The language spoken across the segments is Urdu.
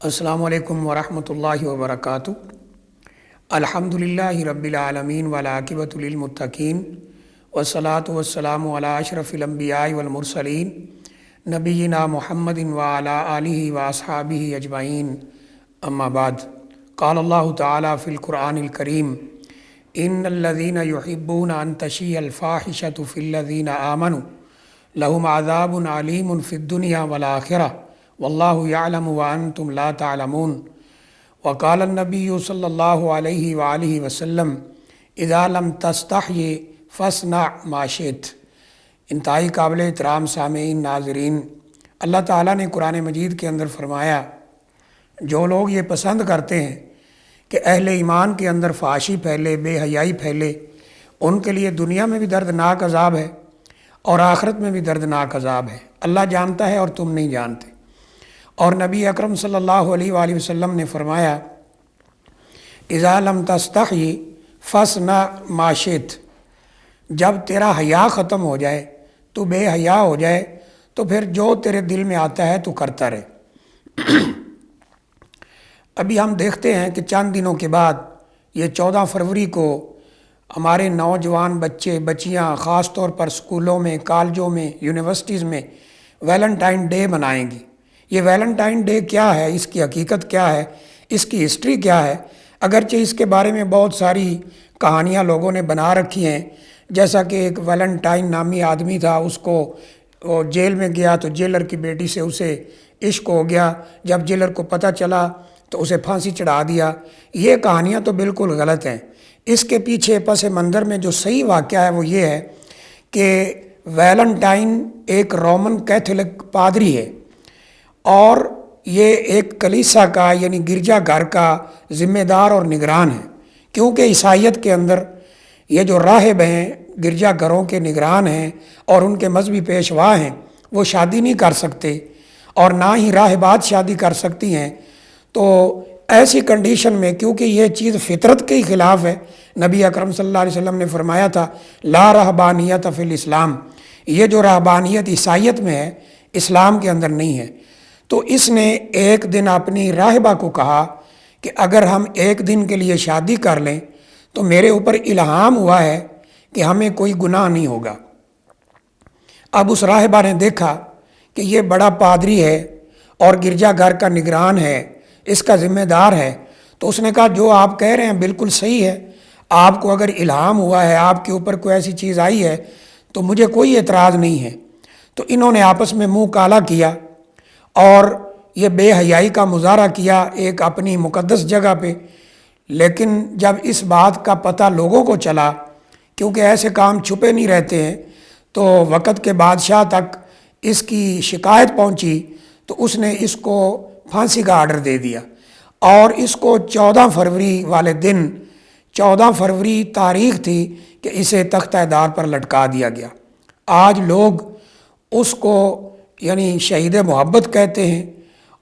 السلام علیکم ورحمۃ اللہ وبرکاتہ۔ الحمدللہ رب العالمین والعاقبۃ للمتقین والصلاۃ والسلام علی اشرف الانبیاء والمرسلین نبینا محمد وعلی آلہ واصحابہ اجمعین، اما بعد۔ قال اللہ تعالی فی القرآن الکریم: ان الذین یحبون ان تشیع الفاحشۃ فی الذین آمنوا لہم عذاب علیم فی الدنیا والآخرہ واللہ یعلم وانتم لا تعلمون۔ وقال النبی صلی اللہ علیہ وآلہ وسلم: اذا لم تستحی فاصنع ما شئت۔ انتہائی قابل احترام سامعین، ناظرین، اللہ تعالیٰ نے قرآن مجید کے اندر فرمایا، جو لوگ یہ پسند کرتے ہیں کہ اہل ایمان کے اندر فحاشی پھیلے، بے حیائی پھیلے، ان کے لیے دنیا میں بھی دردناک عذاب ہے اور آخرت میں بھی دردناک عذاب ہے۔ اللہ جانتا ہے اور تم نہیں جانتے۔ اور نبی اکرم صلی اللہ علیہ وآلہ وسلم نے فرمایا، اذا لم تستحی فاصنع ما شئت۔ جب تیرا حیا ختم ہو جائے، تو بے حیا ہو جائے، تو پھر جو تیرے دل میں آتا ہے تو کرتا رہے۔ ابھی ہم دیکھتے ہیں کہ چند دنوں کے بعد یہ 14 فروری کو ہمارے نوجوان بچے بچیاں خاص طور پر اسکولوں میں، کالجوں میں، یونیورسٹیز میں ویلنٹائن ڈے منائیں گی۔ یہ ویلنٹائن ڈے کیا ہے، اس کی حقیقت کیا ہے، اس کی ہسٹری کیا ہے؟ اگرچہ اس کے بارے میں بہت ساری کہانیاں لوگوں نے بنا رکھی ہیں، جیسا کہ ایک ویلنٹائن نامی آدمی تھا، اس کو وہ جیل میں گیا تو جیلر کی بیٹی سے اسے عشق ہو گیا، جب جیلر کو پتہ چلا تو اسے پھانسی چڑھا دیا۔ یہ کہانیاں تو بالکل غلط ہیں۔ اس کے پیچھے پس منظر میں جو صحیح واقعہ ہے وہ یہ ہے کہ ویلنٹائن ایک رومن کیتھولک پادری ہے اور یہ ایک کلیسا کا یعنی گرجا گھر کا ذمہ دار اور نگران ہے، کیونکہ عیسائیت کے اندر یہ جو راہب ہیں، گرجا گھروں کے نگران ہیں اور ان کے مذہبی پیشوا ہیں، وہ شادی نہیں کر سکتے اور نہ ہی راہبات شادی کر سکتی ہیں۔ تو ایسی کنڈیشن میں، کیونکہ یہ چیز فطرت کے ہی خلاف ہے، نبی اکرم صلی اللہ علیہ وسلم نے فرمایا تھا لا رہبانیت فی الاسلام، یہ جو رہبانیت عیسائیت میں ہے اسلام کے اندر نہیں ہے۔ تو اس نے ایک دن اپنی راہبہ کو کہا کہ اگر ہم ایک دن کے لیے شادی کر لیں تو میرے اوپر الہام ہوا ہے کہ ہمیں کوئی گناہ نہیں ہوگا۔ اب اس راہبہ نے دیکھا کہ یہ بڑا پادری ہے اور گرجا گھر کا نگران ہے، اس کا ذمہ دار ہے، تو اس نے کہا جو آپ کہہ رہے ہیں بالکل صحیح ہے، آپ کو اگر الہام ہوا ہے، آپ کے اوپر کوئی ایسی چیز آئی ہے تو مجھے کوئی اعتراض نہیں ہے۔ تو انہوں نے آپس میں منہ کالا کیا اور یہ بے حیائی کا مظاہرہ کیا ایک اپنی مقدس جگہ پہ۔ لیکن جب اس بات کا پتہ لوگوں کو چلا، کیونکہ ایسے کام چھپے نہیں رہتے ہیں، تو وقت کے بادشاہ تک اس کی شکایت پہنچی تو اس نے اس کو پھانسی کا آرڈر دے دیا اور اس کو 14 فروری والے دن، 14 فروری تاریخ تھی کہ اسے تختہ دار پر لٹکا دیا گیا۔ آج لوگ اس کو یعنی شہید محبت کہتے ہیں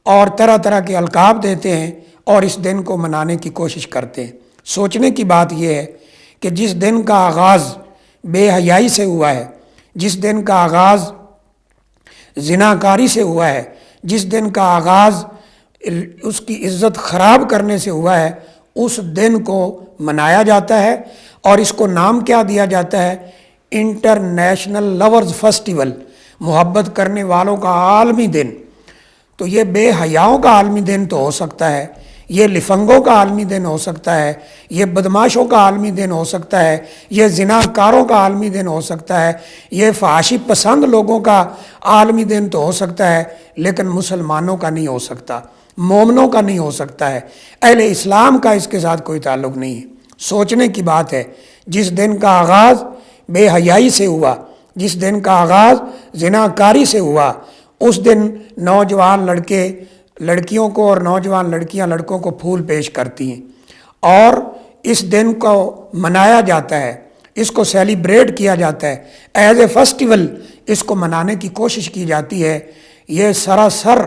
اور طرح طرح کے القاب دیتے ہیں اور اس دن کو منانے کی کوشش کرتے ہیں۔ سوچنے کی بات یہ ہے کہ جس دن کا آغاز بے حیائی سے ہوا ہے، جس دن کا آغاز زناکاری سے ہوا ہے، جس دن کا آغاز اس کی عزت خراب کرنے سے ہوا ہے، اس دن کو منایا جاتا ہے اور اس کو نام کیا دیا جاتا ہے؟ انٹرنیشنل لورز فیسٹیول، محبت کرنے والوں کا عالمی دن۔ تو یہ بے حیاؤں کا عالمی دن تو ہو سکتا ہے، یہ لفنگوں کا عالمی دن ہو سکتا ہے، یہ بدماشوں کا عالمی دن ہو سکتا ہے، یہ زناکاروں کا عالمی دن ہو سکتا ہے، یہ فحاشی پسند لوگوں کا عالمی دن تو ہو سکتا ہے، لیکن مسلمانوں کا نہیں ہو سکتا، مومنوں کا نہیں ہو سکتا ہے، اہل اسلام کا اس کے ساتھ کوئی تعلق نہیں ہے۔ سوچنے کی بات ہے، جس دن کا آغاز بے حیائی سے ہوا، جس دن کا آغاز زناکاری سے ہوا، اس دن نوجوان لڑکے لڑکیوں کو اور نوجوان لڑکیاں لڑکوں کو پھول پیش کرتی ہیں اور اس دن کو منایا جاتا ہے، اس کو سیلیبریٹ کیا جاتا ہے، ایز اے فیسٹیول اس کو منانے کی کوشش کی جاتی ہے۔ یہ سراسر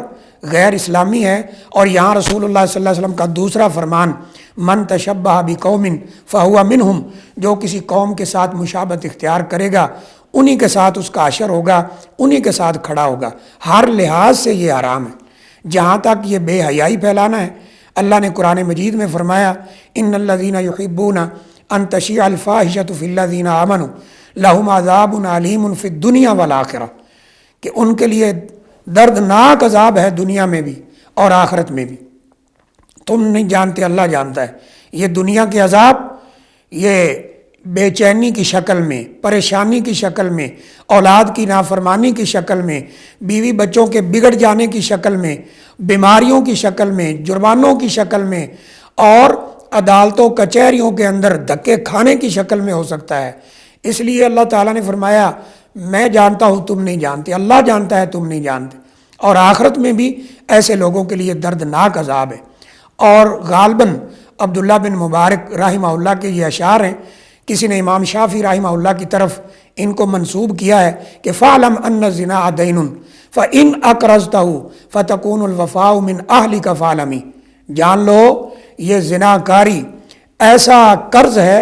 غیر اسلامی ہے اور یہاں رسول اللہ صلی اللہ علیہ وسلم کا دوسرا فرمان، من تشبہ بقوم فہو منہم، جو کسی قوم کے ساتھ مشابہت اختیار کرے گا انہی کے ساتھ اس کا حشر ہوگا، انہی کے ساتھ کھڑا ہوگا۔ ہر لحاظ سے یہ حرام ہے۔ جہاں تک یہ بے حیائی پھیلانا ہے، اللہ نے قرآن مجید میں فرمایا ان الذین یحبون ان تشیع الفاحشۃ فی الذین آمنوا لہم عذاب علیم فی الدنیا والآخرہ، کہ ان کے لیے دردناک عذاب ہے دنیا میں بھی اور آخرت میں بھی۔ تم نہیں جانتے، اللہ جانتا ہے۔ یہ دنیا کے عذاب یہ بے چینی کی شکل میں، پریشانی کی شکل میں، اولاد کی نافرمانی کی شکل میں، بیوی بچوں کے بگڑ جانے کی شکل میں، بیماریوں کی شکل میں، جرمانوں کی شکل میں، اور عدالتوں کچہریوں کے اندر دھکے کھانے کی شکل میں ہو سکتا ہے۔ اس لیے اللہ تعالیٰ نے فرمایا میں جانتا ہوں تم نہیں جانتے، اللہ جانتا ہے تم نہیں جانتے، اور آخرت میں بھی ایسے لوگوں کے لیے دردناک عذاب ہے۔ اور غالباً عبداللہ بن مبارک رحمہ اللہ کے یہ اشعار ہیں، کسی نے امام شافعی رحمہ اللہ کی طرف ان کو منسوب کیا ہے کہ فَعْلَمْ أَنَّ الزِّنَا دَيْنٌ فَإِنْ أَقْرَضْتَهُ فَتَكُونُ الْوَفَاءُ مِنْ أَهْلِكَ فَعْلَمِ، جان لو یہ زنا کاری ایسا قرض ہے،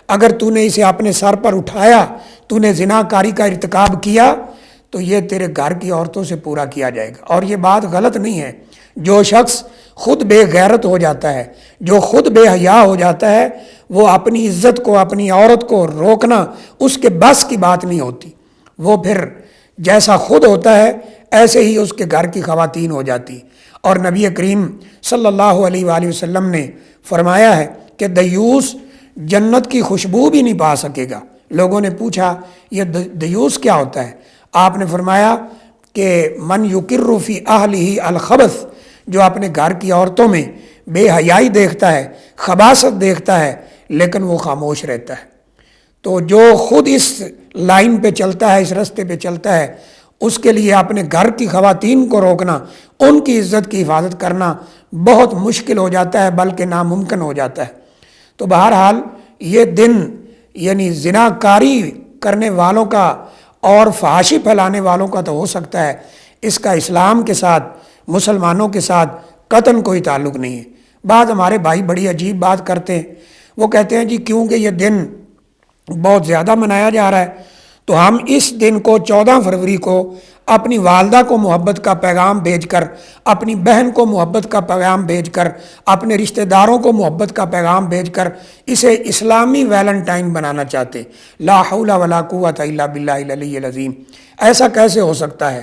اگر تو نے اسے اپنے سر پر اٹھایا، تو نے زنا کاری کا ارتکاب کیا تو یہ تیرے گھر کی عورتوں سے پورا کیا جائے گا۔ اور یہ بات غلط نہیں ہے، جو شخص خود بے غیرت ہو جاتا ہے، جو خود بے حیا ہو جاتا ہے، وہ اپنی عزت کو، اپنی عورت کو روکنا اس کے بس کی بات نہیں ہوتی، وہ پھر جیسا خود ہوتا ہے ایسے ہی اس کے گھر کی خواتین ہو جاتی۔ اور نبی کریم صلی اللہ علیہ وآلہ وسلم نے فرمایا ہے کہ دیوس جنت کی خوشبو بھی نہیں پا سکے گا۔ لوگوں نے پوچھا یہ دیوس کیا ہوتا ہے؟ آپ نے فرمایا کہ من یقر فی اہلہ الخبث، جو اپنے گھر کی عورتوں میں بے حیائی دیکھتا ہے، خباثت دیکھتا ہے، لیکن وہ خاموش رہتا ہے۔ تو جو خود اس لائن پہ چلتا ہے، اس رستے پہ چلتا ہے، اس کے لیے اپنے گھر کی خواتین کو روکنا، ان کی عزت کی حفاظت کرنا بہت مشکل ہو جاتا ہے، بلکہ ناممکن ہو جاتا ہے۔ تو بہرحال یہ دن یعنی زنا کاری کرنے والوں کا اور فحاشی پھیلانے والوں کا تو ہو سکتا ہے، اس کا اسلام کے ساتھ، مسلمانوں کے ساتھ قطعاً کوئی تعلق نہیں ہے۔ بعض ہمارے بھائی بڑی عجیب بات کرتے ہیں، وہ کہتے ہیں جی کیونکہ یہ دن بہت زیادہ منایا جا رہا ہے تو ہم اس دن کو 14 فروری کو اپنی والدہ کو محبت کا پیغام بھیج کر، اپنی بہن کو محبت کا پیغام بھیج کر، اپنے رشتہ داروں کو محبت کا پیغام بھیج کر اسے اسلامی ویلنٹائن بنانا چاہتے۔ لا حول ولا قوت الا باللہ العلی العظیم۔ ایسا کیسے ہو سکتا ہے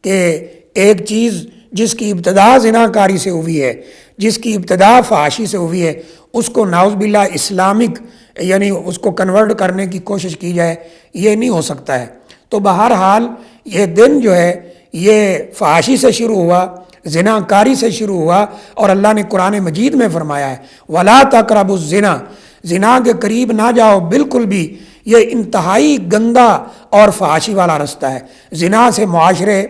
کہ ایک چیز جس کی ابتدا زنا کاری سے ہوئی ہے، جس کی ابتدا فحاشی سے ہوئی ہے، اس کو نعوذ باللہ اسلامک یعنی اس کو کنورٹ کرنے کی کوشش کی جائے، یہ نہیں ہو سکتا ہے۔ تو بہرحال یہ دن جو ہے یہ فحاشی سے شروع ہوا، زنا کاری سے شروع ہوا، اور اللہ نے قرآن مجید میں فرمایا ہے وَلَا تَقْرَبُوا الزِّنَا، زنا کے قریب نہ جاؤ بالکل بھی۔ یہ انتہائی گندا اور فحاشی والا رستہ ہے۔ زنا سے معاشرے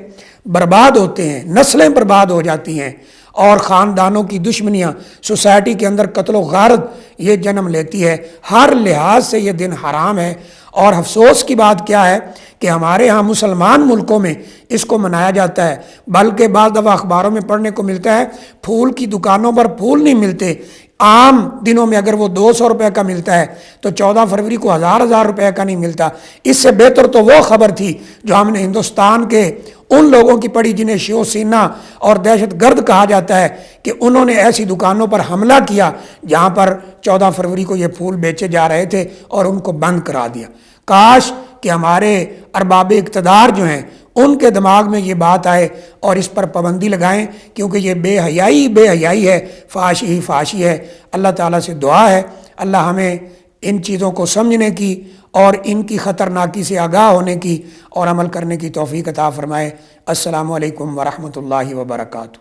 برباد ہوتے ہیں، نسلیں برباد ہو جاتی ہیں، اور خاندانوں کی دشمنیاں، سوسائٹی کے اندر قتل و غارت یہ جنم لیتی ہے۔ ہر لحاظ سے یہ دن حرام ہے، اور افسوس کی بات کیا ہے کہ ہمارے ہاں مسلمان ملکوں میں اس کو منایا جاتا ہے، بلکہ بعض دفعہ اخباروں میں پڑھنے کو ملتا ہے پھول کی دکانوں پر پھول نہیں ملتے۔ عام دنوں میں اگر وہ 200 روپے کا ملتا ہے تو 14 فروری کو ہزار روپے کا نہیں ملتا۔ اس سے بہتر تو وہ خبر تھی جو ہم نے ہندوستان کے ان لوگوں کی پڑھی جنہیں شیو سینا اور دہشت گرد کہا جاتا ہے، کہ انہوں نے ایسی دکانوں پر حملہ کیا جہاں پر 14 فروری کو یہ پھول بیچے جا رہے تھے اور ان کو بند کرا دیا۔ کاش کہ ہمارے ارباب اقتدار جو ہیں ان کے دماغ میں یہ بات آئے اور اس پر پابندی لگائیں، کیونکہ یہ بے حیائی ہے، فحاشی ہی فحاشی ہے۔ اللہ تعالیٰ سے دعا ہے اللہ ہمیں ان چیزوں کو سمجھنے کی اور ان کی خطرناکی سے آگاہ ہونے کی اور عمل کرنے کی توفیق عطا فرمائے۔ السلام علیکم ورحمۃ اللہ وبرکاتہ۔